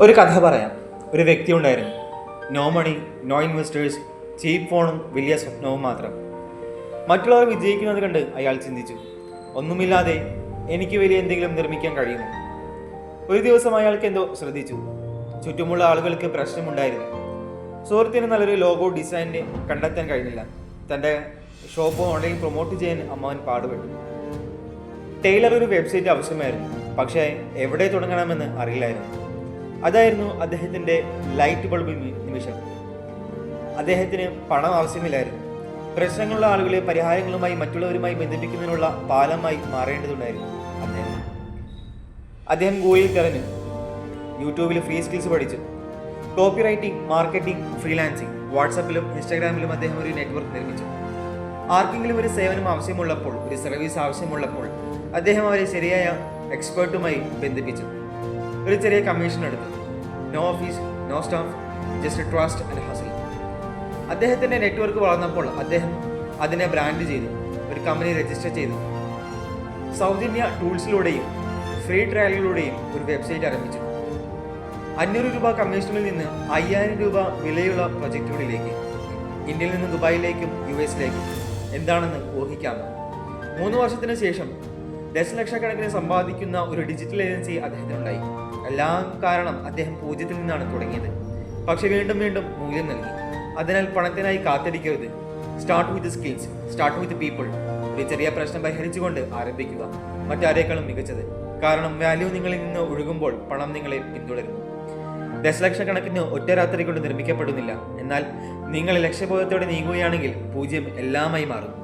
ഒരു കഥ പറയാം. ഒരു വ്യക്തി ഉണ്ടായിരുന്നു. നോ മണി, നോ ഇൻവെസ്റ്റേഴ്സ്, ചീപ്പ് ഫോണും വലിയ സ്വപ്നവും മാത്രം. മറ്റുള്ളവർ വിജയിക്കുന്നത് കണ്ട് അയാൾ ചിന്തിച്ചു, ഒന്നുമില്ലാതെ എനിക്ക് വലിയ എന്തെങ്കിലും നിർമ്മിക്കാൻ കഴിയുമോ? ഒരു ദിവസം അയാൾക്ക് എന്തോ ശ്രദ്ധിച്ചു. ചുറ്റുമുള്ള ആളുകൾക്ക് പ്രശ്നമുണ്ടായിരുന്നു. സുഹൃത്തിന് നല്ലൊരു ലോഗോ ഡിസൈനിന് കണ്ടെത്താൻ കഴിഞ്ഞില്ല. തൻ്റെ ഷോപ്പ് ഓൺലൈൻ പ്രൊമോട്ട് ചെയ്യാൻ അമ്മാവൻ പാടുപെട്ടു. ടൈലർ ഒരു വെബ്സൈറ്റ് ആവശ്യമായിരുന്നു, പക്ഷേ എവിടെ തുടങ്ങണമെന്ന് അറിയില്ലായിരുന്നു. അതായിരുന്നു അദ്ദേഹത്തിൻ്റെ ലൈറ്റ് ബൾബ് നിമിഷം. അദ്ദേഹത്തിന് പണം ആവശ്യമില്ലായിരുന്നു. പ്രശ്നങ്ങളുള്ള ആളുകളെ പരിഹാരങ്ങളുമായി മറ്റുള്ളവരുമായി ബന്ധിപ്പിക്കുന്നതിനുള്ള പാലമായി മാറേണ്ടതുണ്ടായിരുന്നു അദ്ദേഹം ഗൂഗിളിൽ തിരഞ്ഞു. യൂട്യൂബിൽ ഫ്രീ സ്കിൽസ് പഠിച്ചു. Copywriting, marketing, freelancing. വാട്സാപ്പിലും ഇൻസ്റ്റാഗ്രാമിലും അദ്ദേഹം ഒരു നെറ്റ്വർക്ക് നിർമ്മിച്ചു. ആർക്കെങ്കിലും ഒരു സേവനം ആവശ്യമുള്ളപ്പോൾ, ഒരു സർവീസ് ആവശ്യമുള്ളപ്പോൾ അദ്ദേഹം അവരെ ശരിയായ എക്സ്പേർട്ടുമായി ബന്ധിപ്പിച്ചു. ഒരു ചെറിയ കമ്മീഷൻ എടുത്തു. No office, no staff, just trust and hustle. അദ്ദേഹത്തിൻ്റെ നെറ്റ്വർക്ക് വളർന്നപ്പോൾ അദ്ദേഹം അതിനെ ബ്രാൻഡ് ചെയ്തു, ഒരു കമ്പനി രജിസ്റ്റർ ചെയ്തു. സൗജന്യ ടൂൾസിലൂടെയും ഫ്രീ ട്രയലുകളിലൂടെയും ഒരു വെബ്സൈറ്റ് ആരംഭിച്ചു. 500 രൂപ കമ്മീഷനിൽ നിന്ന് 5000 രൂപ വിലയുള്ള പ്രൊജക്റ്റുകളിലേക്ക്. ഇന്ത്യയിൽ നിന്ന് ദുബായിലേക്കും US-ലേക്കും. എന്താണെന്ന് ഊഹിക്കാമോ? 3 വർഷത്തിന് ശേഷം ദശലക്ഷക്കണക്കിന് സമ്പാദിക്കുന്ന ഒരു ഡിജിറ്റൽ ഏജൻസി അദ്ദേഹത്തിനുണ്ടായി. എല്ലാം കാരണം അദ്ദേഹം 0-ൽ നിന്നാണ് തുടങ്ങിയത്. പക്ഷെ വീണ്ടും വീണ്ടും മൂല്യം നൽകി. അതിനാൽ പണത്തിനായി കാത്തിരിക്കരുത്. Start with skills, start with people. ഒരു ചെറിയ പ്രശ്നം പരിഹരിച്ചുകൊണ്ട് ആരംഭിക്കുക. മറ്റാരേക്കാളും മികച്ചത്. കാരണം വാല്യൂ നിങ്ങളിൽ നിന്ന് ഒഴുകുമ്പോൾ പണം നിങ്ങളെ പിന്തുടരുന്നു. ദശലക്ഷക്കണക്കിന് ഒറ്റ രാത്രി കൊണ്ട് നിർമ്മിക്കപ്പെടുന്നില്ല. എന്നാൽ നിങ്ങൾ ലക്ഷ്യബോധത്തോടെ നീങ്ങുകയാണെങ്കിൽ 0 എല്ലാമായി മാറും.